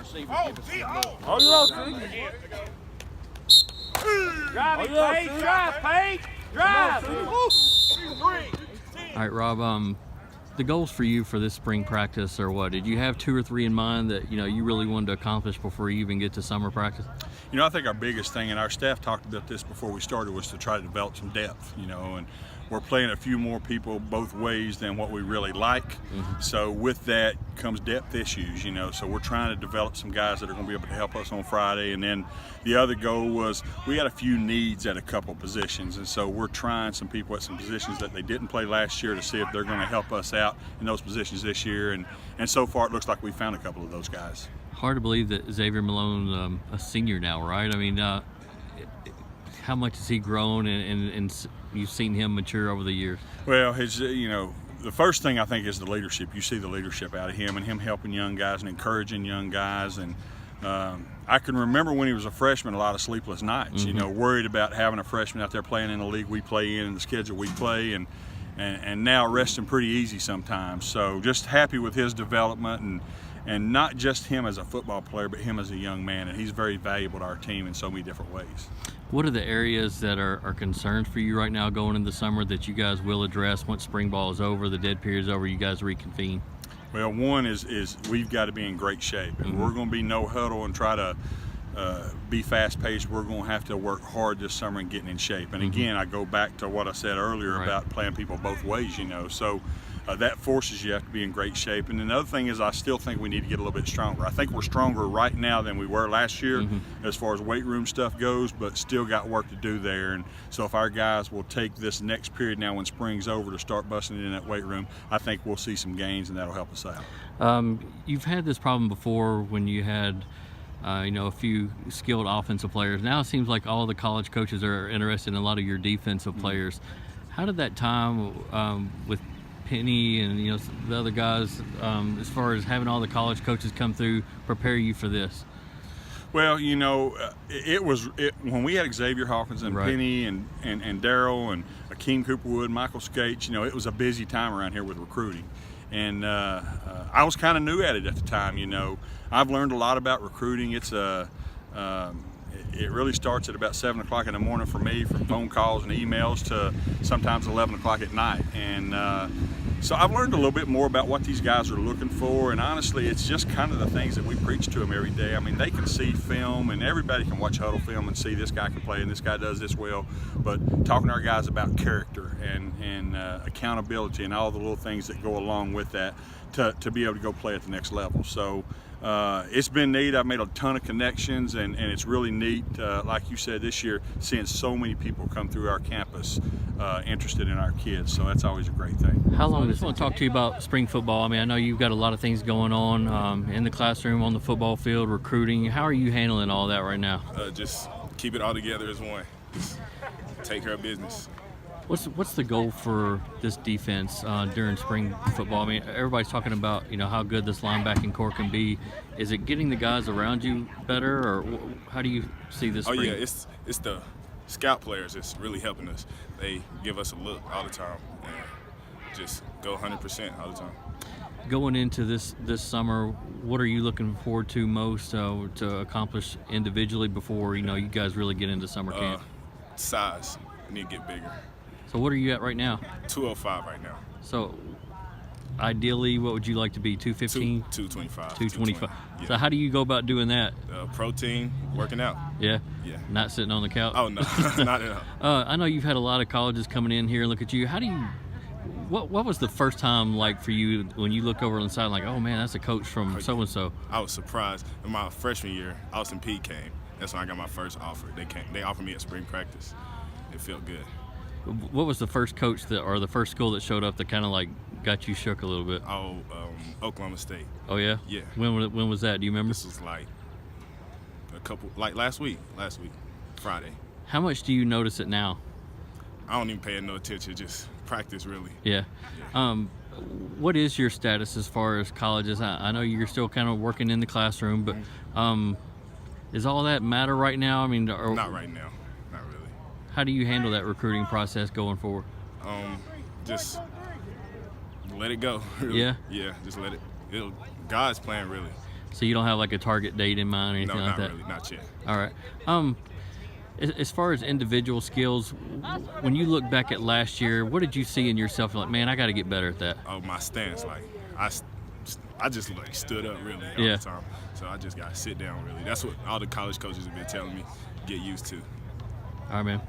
receiver give us a look. Oh, you're Drive it, Page. Drive, Page. Drive. All right, Rob. The goals for you for this spring practice are what? Did you have 2 or 3 in mind that you really wanted to accomplish before you even get to summer practice? I think our biggest thing, and our staff talked about this before we started, was to try to develop some depth. And we're playing a few more people both ways than what we really like. Mm-hmm. So with that comes depth issues. So we're trying to develop some guys that are going to be able to help us on Friday. And then the other goal was we had a few needs at a couple positions, and so we're trying some people at some positions that they didn't play last year to see if they're going to help us out in those positions this year. And so far it looks like we found a couple of those guys. Hard to believe that Xavier Malone's a senior now, right? I mean, how much has he grown, and you've seen him mature over the years? Well, the first thing I think is the leadership. You see the leadership out of him, and him helping young guys and encouraging young guys. And I can remember when he was a freshman, a lot of sleepless nights, Mm-hmm. Worried about having a freshman out there playing in the league we play in and the schedule we play, and now resting pretty easy sometimes. So just happy with his development, and not just him as a football player, but him as a young man. And he's very valuable to our team in so many different ways. What are the areas that are concerns for you right now going into the summer that you guys will address once spring ball is over, the dead period is over, you guys reconvene? Well, one is we've got to be in great shape. If we're going to be no huddle and try to be fast-paced, we're going to have to work hard this summer and getting in shape. And again, I go back to what I said earlier about playing people both ways, So that forces you have to be in great shape. And another thing is I still think we need to get a little bit stronger. I think we're stronger right now than we were last year as far as weight room stuff goes, but still got work to do there. And so if our guys will take this next period now when spring's over to start busting it in that weight room, I think we'll see some gains, and that'll help us out. You've had this problem before when you had a few skilled offensive players. Now it seems like all the college coaches are interested in a lot of your defensive players. How did that time with Penny and the other guys, as far as having all the college coaches come through, prepare you for this? Well, it was when we had Xavier Hawkins and Penny and Darryl and Akeem Cooperwood, Michael Skates. It was a busy time around here with recruiting, and I was kind of new at it at the time. I've learned a lot about recruiting. It's it really starts at about 7 o'clock in the morning for me, from phone calls and emails to sometimes 11 o'clock at night. And so I've learned a little bit more about what these guys are looking for, and honestly, it's just kind of the things that we preach to them every day. I mean, they can see film, and everybody can watch huddle film and see this guy can play and this guy does this well, but talking to our guys about character and accountability and all the little things that go along with that to be able to go play at the next level. So it's been neat. I've made a ton of connections, and it's really neat, like you said, this year, seeing so many people come through our campus interested in our kids. So that's always a great thing. How long? I just want to talk to you about spring football. I mean, I know you've got a lot of things going on in the classroom, on the football field, recruiting. How are you handling all that right now? Just keep it all together as one. Just take care of business. What's the goal for this defense during spring football? I mean, everybody's talking about how good this linebacking core can be. Is it getting the guys around you better, or how do you see this? Oh yeah, it's the scout players that's really helping us. They give us a look all the time and just go 100% all the time. Going into this summer, what are you looking forward to most to accomplish individually before you guys really get into summer camp? Size. I need to get bigger. So what are you at right now? 205 right now. So ideally, what would you like to be? 215? 225. 225. Yeah. So how do you go about doing that? Protein, working out. Yeah? Yeah. Not sitting on the couch? Oh, no. Not at all. I know you've had a lot of colleges coming in here and look at you. How do you what was the first time like for you when you look over on the side like, oh man, that's a coach from so-and-so? I was surprised. In my freshman year, Austin Peay came. That's when I got my first offer. They offered me at spring practice. It felt good. What was the first coach or the first school that showed up that kind of like got you shook a little bit? Oh, Oklahoma State. Oh yeah? Yeah. When was that? Do you remember? This was like last week, Friday. How much do you notice it now? I don't even pay no attention, just practice really. Yeah. What is your status as far as colleges? I know you're still kind of working in the classroom, but does all that matter right now? I mean, not right now. Not really. How do you handle that recruiting process going forward? Just let it go. Really. Yeah? Yeah, just let it. God's plan, really. So you don't have like a target date in mind or anything No, like not that? really, not yet. All right. As far as individual skills, when you look back at last year, what did you see in yourself? Like, man, I got to get better at that. Oh, my stance, like I just like stood up really all Yeah. the time. So I just got to sit down really. That's what all the college coaches have been telling me, get used to. All right, man.